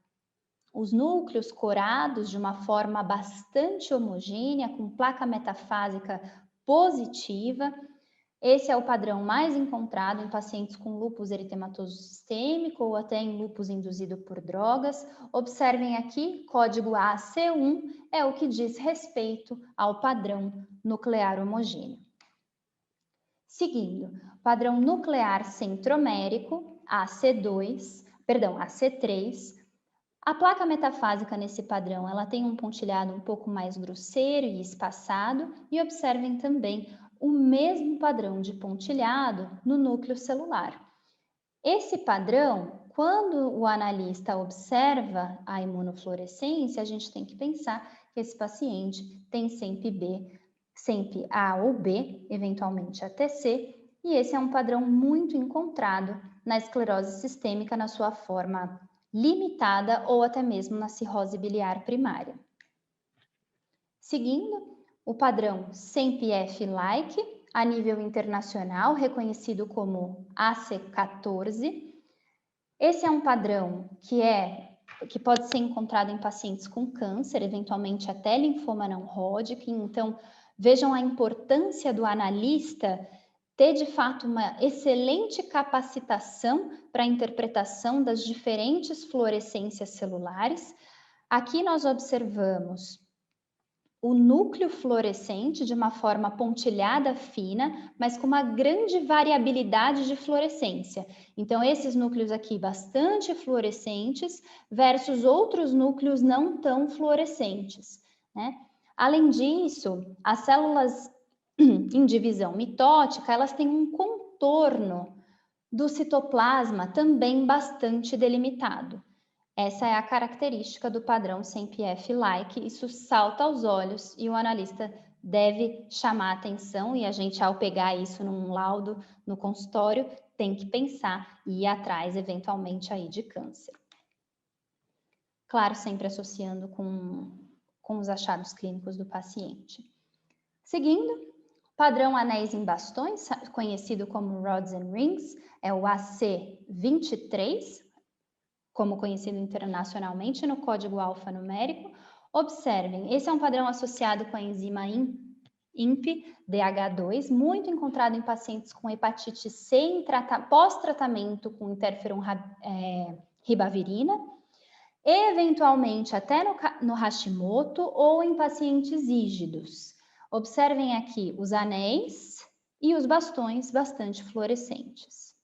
os núcleos corados de uma forma bastante homogênea, com placa metafásica positiva. Esse é o padrão mais encontrado em pacientes com lúpus eritematoso sistêmico ou até em lúpus induzido por drogas. Observem aqui, código AC1 é o que diz respeito ao padrão nuclear homogêneo. Seguindo, padrão nuclear centromérico, AC3. A placa metafásica nesse padrão, ela tem um pontilhado um pouco mais grosseiro e espaçado, e observem também o mesmo padrão de pontilhado no núcleo celular. Esse padrão, quando o analista observa a imunofluorescência, a gente tem que pensar que esse paciente tem sempre A ou B, eventualmente até C, e esse é um padrão muito encontrado na esclerose sistêmica na sua forma limitada ou até mesmo na cirrose biliar primária. Seguindo, o padrão SEMP-F-like, a nível internacional, reconhecido como AC14. Esse é um padrão que pode ser encontrado em pacientes com câncer, eventualmente até linfoma não Hodgkin. Então, vejam a importância do analista ter, de fato, uma excelente capacitação para a interpretação das diferentes fluorescências celulares. Aqui nós observamos o núcleo fluorescente de uma forma pontilhada fina, mas com uma grande variabilidade de fluorescência. Então, esses núcleos aqui bastante fluorescentes versus outros núcleos não tão fluorescentes, né? Além disso, as células em divisão mitótica, elas têm um contorno do citoplasma também bastante delimitado. Essa é a característica do padrão SEMP-F-like, isso salta aos olhos e o analista deve chamar atenção, e a gente, ao pegar isso num laudo no consultório, tem que pensar e ir atrás, eventualmente, aí de câncer. Claro, sempre associando com os achados clínicos do paciente. Seguindo, padrão anéis em bastões, conhecido como rods and rings, é o AC23, como conhecido internacionalmente no código alfanumérico. Observem, esse é um padrão associado com a enzima IMP-DH2, muito encontrado em pacientes com hepatite C pós-tratamento com interferon ribavirina. eventualmente até no Hashimoto ou em pacientes rígidos. Observem aqui os anéis e os bastões bastante fluorescentes.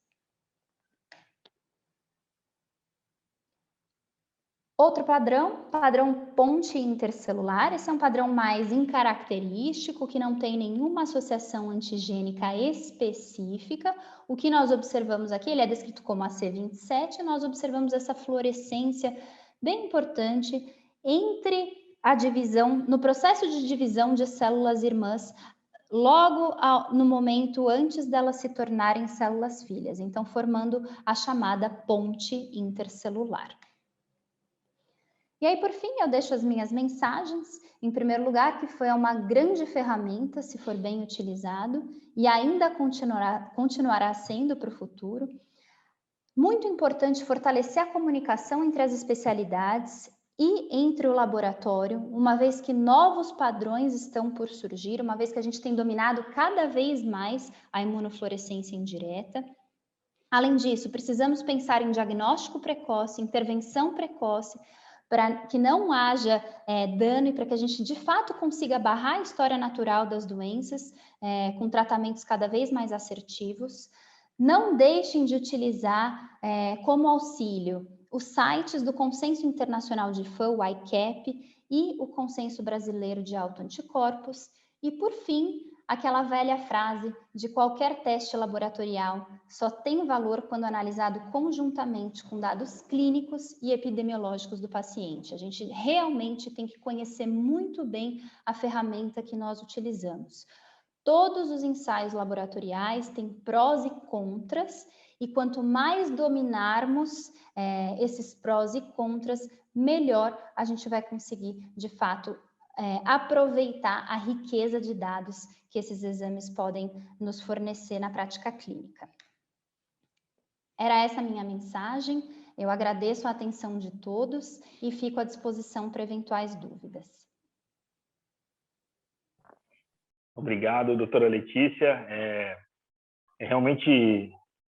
Outro padrão, padrão ponte intercelular. Esse é um padrão mais incaracterístico, que não tem nenhuma associação antigênica específica. O que nós observamos aqui, ele é descrito como AC27, nós observamos essa fluorescência bem importante entre a divisão, no processo de divisão de células irmãs, logo no momento antes delas se tornarem células filhas, então formando a chamada ponte intercelular. E aí, por fim, eu deixo as minhas mensagens. Em primeiro lugar, que foi uma grande ferramenta, se for bem utilizado, e ainda continuará sendo para o futuro. Muito importante fortalecer a comunicação entre as especialidades e entre o laboratório, uma vez que novos padrões estão por surgir, uma vez que a gente tem dominado cada vez mais a imunofluorescência indireta. Além disso, precisamos pensar em diagnóstico precoce, intervenção precoce, para que não haja dano e para que a gente, de fato, consiga barrar a história natural das doenças com tratamentos cada vez mais assertivos. Não deixem de utilizar como auxílio os sites do Consenso Internacional de FAN, o ICAP, e o Consenso Brasileiro de Autoanticorpos. E, por fim, aquela velha frase de qualquer teste laboratorial só tem valor quando analisado conjuntamente com dados clínicos e epidemiológicos do paciente. A gente realmente tem que conhecer muito bem a ferramenta que nós utilizamos. Todos os ensaios laboratoriais têm prós e contras, e quanto mais dominarmos esses prós e contras, melhor a gente vai conseguir, de fato, aproveitar a riqueza de dados que esses exames podem nos fornecer na prática clínica. Era essa a minha mensagem. Eu agradeço a atenção de todos e fico à disposição para eventuais dúvidas. Obrigado, doutora Letícia. É realmente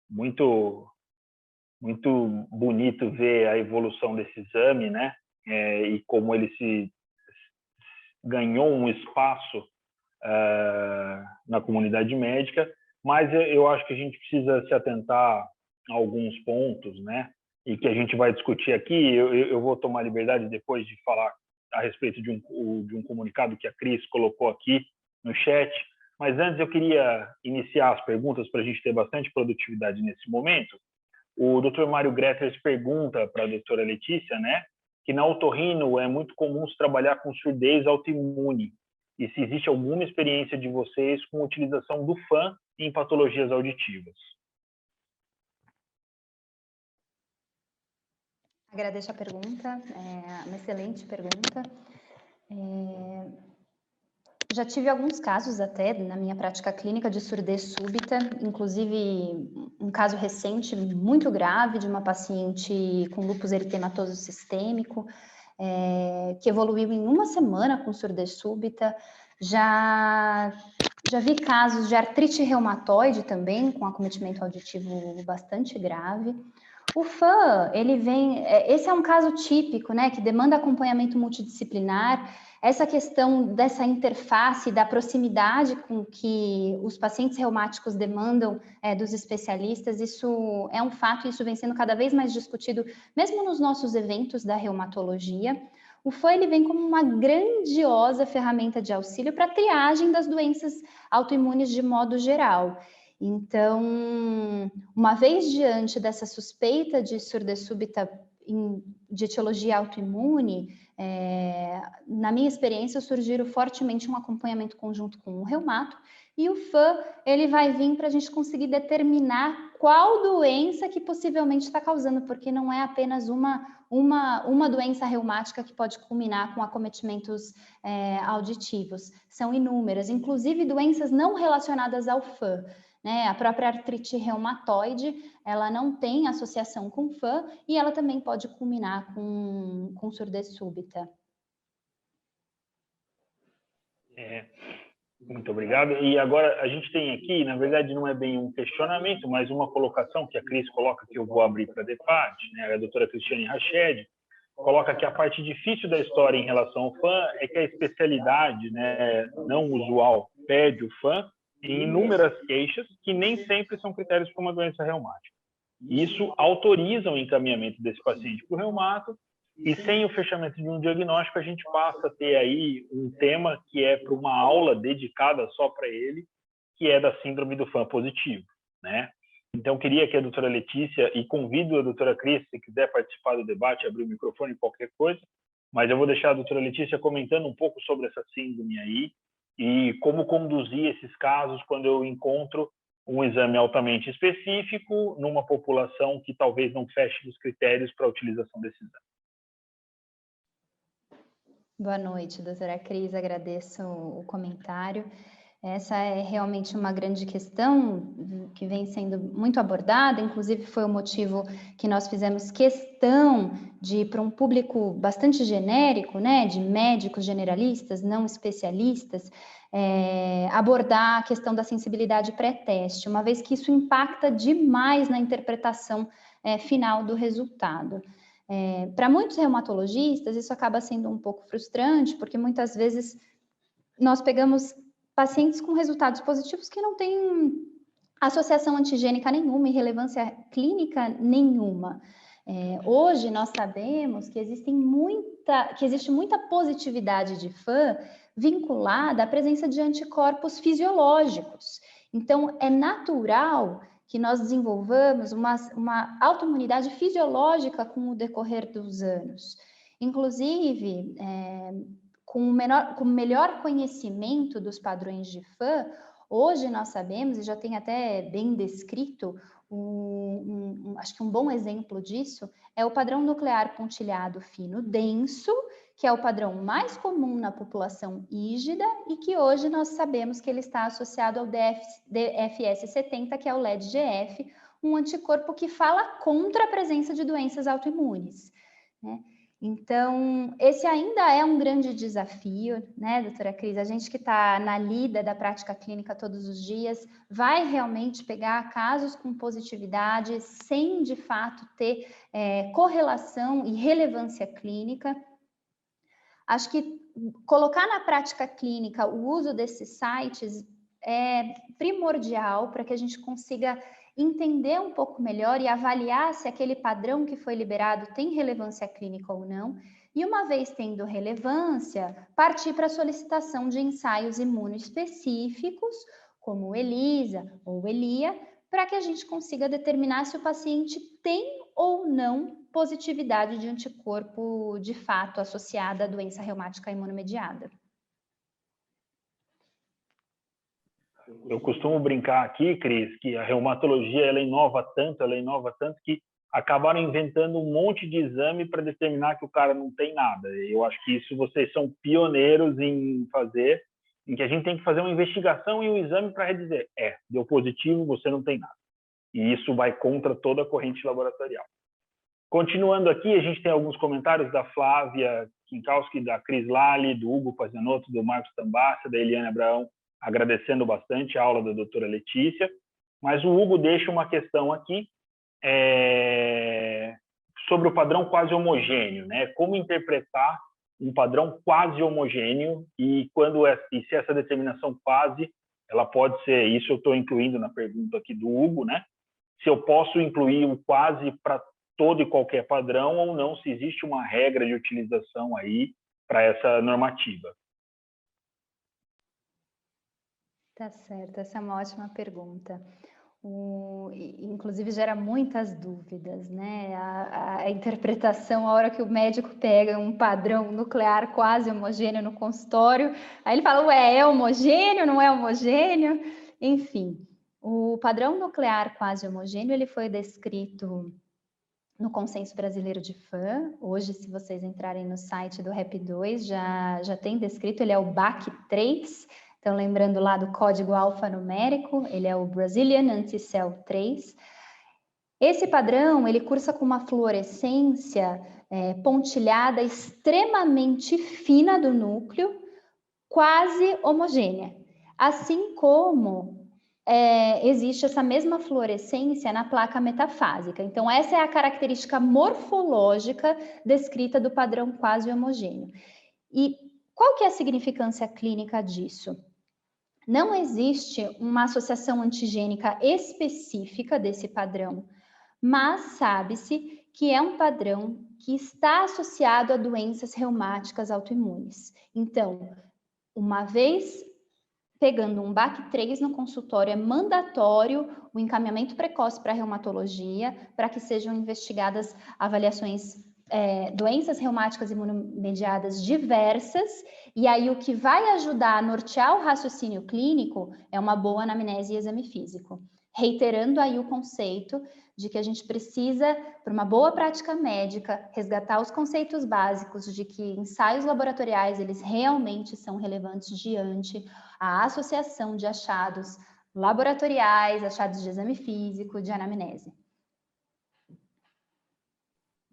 muito bonito ver a evolução desse exame, né? E como ele se ganhou um espaço na comunidade médica, mas eu acho que a gente precisa se atentar a alguns pontos, né? E que a gente vai discutir aqui. Eu vou tomar liberdade depois de falar a respeito de um comunicado que a Cris colocou aqui no chat, mas antes eu queria iniciar as perguntas para a gente ter bastante produtividade nesse momento. O Dr. Mário Greters pergunta para a doutora Letícia, né, que na otorrino é muito comum se trabalhar com surdez autoimune, e se existe alguma experiência de vocês com a utilização do FAN em patologias auditivas. Agradeço a pergunta, uma excelente pergunta. Já tive alguns casos até na minha prática clínica de surdez súbita, inclusive um caso recente muito grave de uma paciente com lúpus eritematoso sistêmico, que evoluiu em uma semana com surdez súbita. Já vi casos de artrite reumatoide também, com acometimento auditivo bastante grave. O FAN, esse é um caso típico, né, que demanda acompanhamento multidisciplinar. Essa questão dessa interface, da proximidade com que os pacientes reumáticos demandam dos especialistas, isso é um fato, isso vem sendo cada vez mais discutido, mesmo nos nossos eventos da reumatologia. O FAN ele vem como uma grandiosa ferramenta de auxílio para a triagem das doenças autoimunes de modo geral. Então, uma vez diante dessa suspeita de surdez súbita de etiologia autoimune, na minha experiência, surgiram fortemente um acompanhamento conjunto com o reumato, e o FAN, ele vai vir para a gente conseguir determinar qual doença que possivelmente está causando, porque não é apenas uma doença reumática que pode culminar com acometimentos auditivos, são inúmeras, inclusive doenças não relacionadas ao FAN. Né? A própria artrite reumatoide, ela não tem associação com FAN e ela também pode culminar com surdez súbita. Muito obrigado. E agora a gente tem aqui, na verdade não é bem um questionamento, mas uma colocação que a Cris coloca, que eu vou abrir para debate, né? A doutora Cristiane Rached, coloca que a parte difícil da história em relação ao FAM é que a especialidade, né, não usual pede o FAM em inúmeras queixas que nem sempre são critérios para uma doença reumática. Isso autoriza o encaminhamento desse paciente para o reumato, e sem o fechamento de um diagnóstico, a gente passa a ter aí um tema que é para uma aula dedicada só para ele, que é da síndrome do FAM positivo, né? Então, queria que a doutora Letícia, e convido a doutora Cris, se quiser participar do debate, abrir o microfone, qualquer coisa, mas eu vou deixar a doutora Letícia comentando um pouco sobre essa síndrome aí e como conduzir esses casos quando eu encontro um exame altamente específico numa população que talvez não feche os critérios para a utilização desse exame. Boa noite, doutora Cris, agradeço o comentário. Essa é realmente uma grande questão que vem sendo muito abordada, inclusive foi o motivo que nós fizemos questão de ir para um público bastante genérico, né, de médicos generalistas, não especialistas, abordar a questão da sensibilidade pré-teste, uma vez que isso impacta demais na interpretação final do resultado. Para muitos reumatologistas, isso acaba sendo um pouco frustrante, porque muitas vezes nós pegamos pacientes com resultados positivos que não têm associação antigênica nenhuma e relevância clínica nenhuma. Hoje nós sabemos que existe muita positividade de FAM vinculada à presença de anticorpos fisiológicos. Então, é natural que nós desenvolvamos uma autoimunidade fisiológica com o decorrer dos anos. Inclusive, com melhor conhecimento dos padrões de FAM, hoje nós sabemos, e já tem até bem descrito, acho que um bom exemplo disso é o padrão nuclear pontilhado fino denso, que é o padrão mais comum na população hígida e que hoje nós sabemos que ele está associado ao DFS70, que é o LED-GF, um anticorpo que fala contra a presença de doenças autoimunes, né? Então, esse ainda é um grande desafio, né, doutora Cris? A gente que está na lida da prática clínica todos os dias vai realmente pegar casos com positividade sem, de fato, ter correlação e relevância clínica. Acho que colocar na prática clínica o uso desses sites é primordial para que a gente consiga entender um pouco melhor e avaliar se aquele padrão que foi liberado tem relevância clínica ou não, e uma vez tendo relevância, partir para a solicitação de ensaios imunoespecíficos, como o ELISA ou ELIA, para que a gente consiga determinar se o paciente tem ou não positividade de anticorpo de fato associada à doença reumática imunomediada. Eu costumo brincar aqui, Cris, que a reumatologia ela inova tanto que acabaram inventando um monte de exame para determinar que o cara não tem nada. Eu acho que isso vocês são pioneiros em fazer, em que a gente tem que fazer uma investigação e um exame para dizer, deu positivo, você não tem nada. E isso vai contra toda a corrente laboratorial. Continuando aqui, a gente tem alguns comentários da Flávia Kinkowski, da Cris Lali, do Hugo Pazianotto, do Marcos Tambassa, da Eliane Abraão, agradecendo bastante a aula da doutora Letícia, mas o Hugo deixa uma questão aqui sobre o padrão quase homogêneo, né? Como interpretar um padrão quase homogêneo e se essa determinação quase, ela pode ser, isso eu estou incluindo na pergunta aqui do Hugo, né? Se eu posso incluir o quase para todo e qualquer padrão ou não, se existe uma regra de utilização aí para essa normativa. Tá certo, essa é uma ótima pergunta. Inclusive gera muitas dúvidas, né? A interpretação, a hora que o médico pega um padrão nuclear quase homogêneo no consultório, aí ele fala, ué, é homogêneo, não é homogêneo? Enfim, o padrão nuclear quase homogêneo, ele foi descrito no Consenso Brasileiro de FAM. Hoje, se vocês entrarem no site do REP2, já tem descrito, ele é o BAC3, então, lembrando lá do código alfanumérico, ele é o Brazilian Anticell 3. Esse padrão, ele cursa com uma fluorescência pontilhada extremamente fina do núcleo, quase homogênea. Assim como existe essa mesma fluorescência na placa metafásica. Então, essa é a característica morfológica descrita do padrão quase homogêneo. E qual que é a significância clínica disso? Não existe uma associação antigênica específica desse padrão, mas sabe-se que é um padrão que está associado a doenças reumáticas autoimunes. Então, uma vez pegando um BAC3 no consultório, é mandatório o encaminhamento precoce para a reumatologia, para que sejam investigadas avaliações, doenças reumáticas imunomediadas diversas, e aí o que vai ajudar a nortear o raciocínio clínico é uma boa anamnese e exame físico. Reiterando aí o conceito de que a gente precisa, por uma boa prática médica, resgatar os conceitos básicos de que ensaios laboratoriais, eles realmente são relevantes diante a associação de achados laboratoriais, achados de exame físico, de anamnese.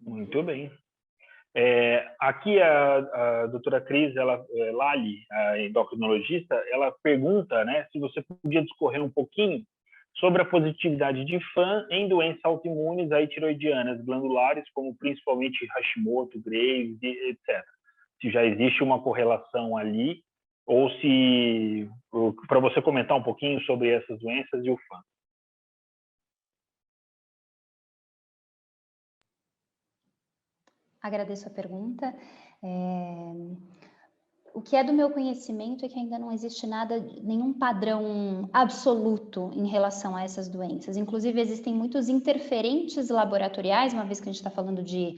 Muito bem. Aqui a doutora Cris Lali, a endocrinologista, ela pergunta, né, se você podia discorrer um pouquinho sobre a positividade de FAM em doenças autoimunes aí tiroidianas glandulares, como principalmente Hashimoto, Graves, etc. Se já existe uma correlação ali, ou se, para você comentar um pouquinho sobre essas doenças e o FAM. Agradeço a pergunta. O que é do meu conhecimento é que ainda não existe nenhum padrão absoluto em relação a essas doenças. Inclusive, existem muitos interferentes laboratoriais, uma vez que a gente está falando de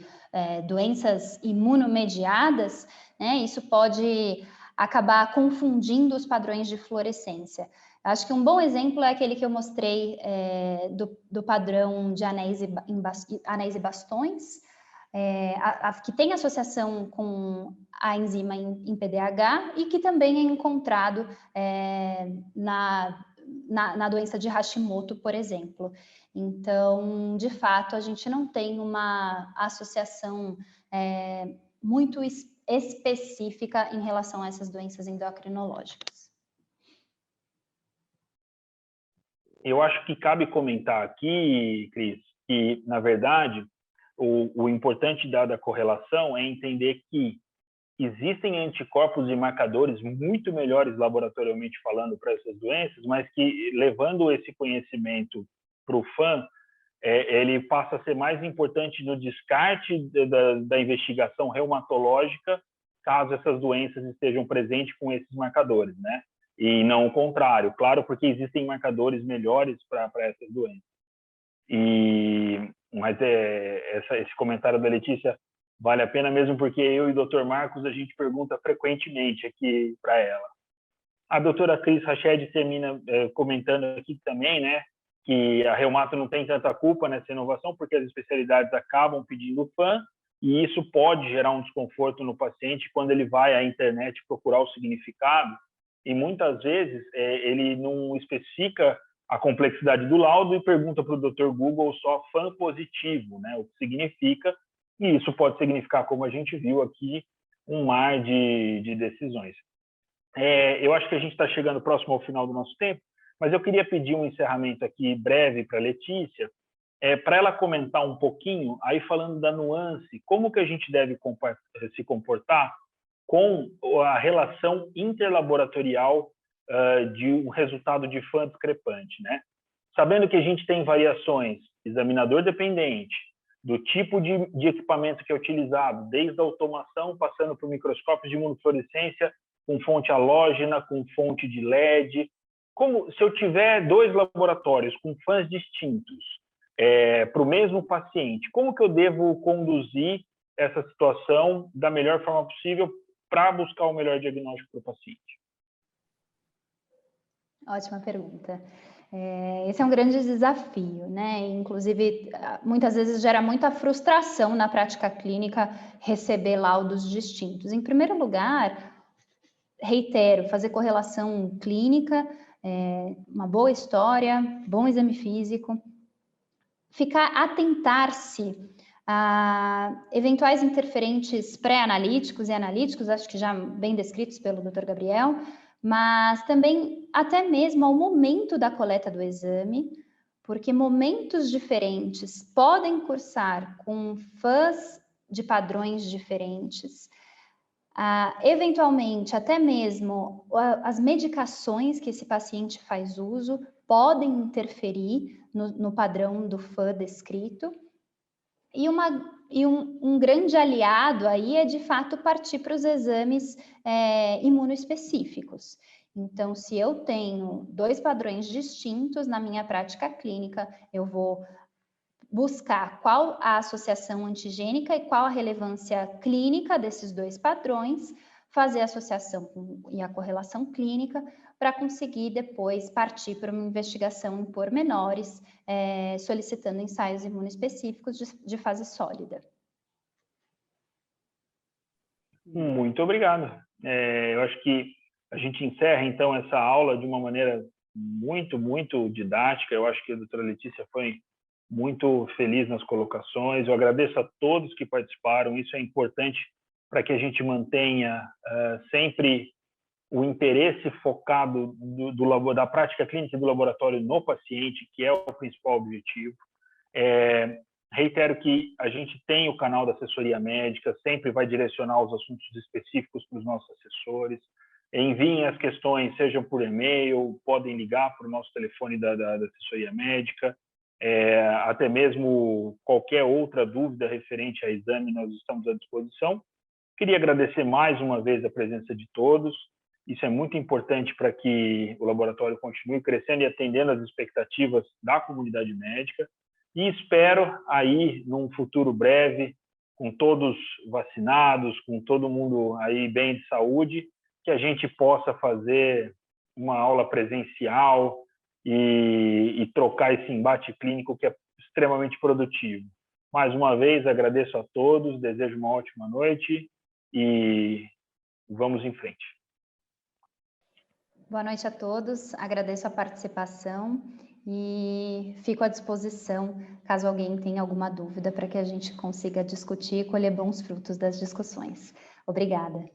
doenças imunomediadas, né? Isso pode acabar confundindo os padrões de fluorescência. Acho que um bom exemplo é aquele que eu mostrei do padrão de anéis e bastões, que tem associação com a enzima em PDH e que também é encontrado na doença de Hashimoto, por exemplo. Então, de fato, a gente não tem uma associação muito específica em relação a essas doenças endocrinológicas. Eu acho que cabe comentar aqui, Cris, que, na verdade, o importante da correlação é entender que existem anticorpos e marcadores muito melhores laboratorialmente falando para essas doenças, mas que, levando esse conhecimento para o FAM, ele passa a ser mais importante no descarte da investigação reumatológica, caso essas doenças estejam presentes com esses marcadores, né? E não o contrário, claro, porque existem marcadores melhores para essas doenças. Mas esse comentário da Letícia vale a pena mesmo, porque eu e o Dr. Marcos, a gente pergunta frequentemente aqui para ela. A doutora Cris Rached termina comentando aqui também, né, que a reumato não tem tanta culpa nessa inovação, porque as especialidades acabam pedindo FAM, e isso pode gerar um desconforto no paciente quando ele vai à internet procurar o significado, e muitas vezes ele não especifica a complexidade do laudo e pergunta para o Dr. Google só FAM positivo, né, o que significa, e isso pode significar, como a gente viu aqui, um mar de decisões. Eu acho que a gente está chegando próximo ao final do nosso tempo, mas eu queria pedir um encerramento aqui breve para a Letícia, para ela comentar um pouquinho, aí falando da nuance, como que a gente deve se comportar com a relação interlaboratorial de um resultado de FAM discrepante, né? Sabendo que a gente tem variações examinador dependente, do tipo de equipamento que é utilizado, desde a automação, passando por microscópios de imunofluorescência, com fonte halógena, com fonte de LED. Se eu tiver 2 laboratórios com FAMs distintos para o mesmo paciente, como que eu devo conduzir essa situação da melhor forma possível para buscar o melhor diagnóstico para o paciente? Ótima pergunta. Esse é um grande desafio, né? Inclusive, muitas vezes gera muita frustração na prática clínica receber laudos distintos. Em primeiro lugar, reitero, fazer correlação clínica, uma boa história, bom exame físico, atentar-se a eventuais interferentes pré-analíticos e analíticos, acho que já bem descritos pelo Dr. Gabriel, mas também até mesmo ao momento da coleta do exame, porque momentos diferentes podem cursar com fãs de padrões diferentes. Eventualmente, até mesmo as medicações que esse paciente faz uso podem interferir no padrão do fã descrito. E um grande aliado aí é, de fato, partir para os exames imunoespecíficos. Então, se eu tenho 2 padrões distintos na minha prática clínica, eu vou buscar qual a associação antigênica e qual a relevância clínica desses 2 padrões, fazer a associação e a correlação clínica para conseguir depois partir para uma investigação em pormenores, solicitando ensaios imunoespecíficos de fase sólida. Muito obrigado. Eu acho que a gente encerra, então, essa aula de uma maneira muito, muito didática. Eu acho que a doutora Letícia foi muito feliz nas colocações. Eu agradeço a todos que participaram. Isso é importante para que a gente mantenha sempre o interesse focado da prática clínica e do laboratório no paciente, que é o principal objetivo. Reitero que a gente tem o canal da assessoria médica, sempre vai direcionar os assuntos específicos para os nossos assessores. Enviem as questões, sejam por e-mail, podem ligar para o nosso telefone da assessoria médica, até mesmo qualquer outra dúvida referente a exame, nós estamos à disposição. Queria agradecer mais uma vez a presença de todos. Isso é muito importante para que o laboratório continue crescendo e atendendo às expectativas da comunidade médica. E espero aí, num futuro breve, com todos vacinados, com todo mundo aí bem de saúde, que a gente possa fazer uma aula presencial e trocar esse embate clínico que é extremamente produtivo. Mais uma vez, agradeço a todos, desejo uma ótima noite e vamos em frente. Boa noite a todos, agradeço a participação e fico à disposição caso alguém tenha alguma dúvida para que a gente consiga discutir e colher bons frutos das discussões. Obrigada.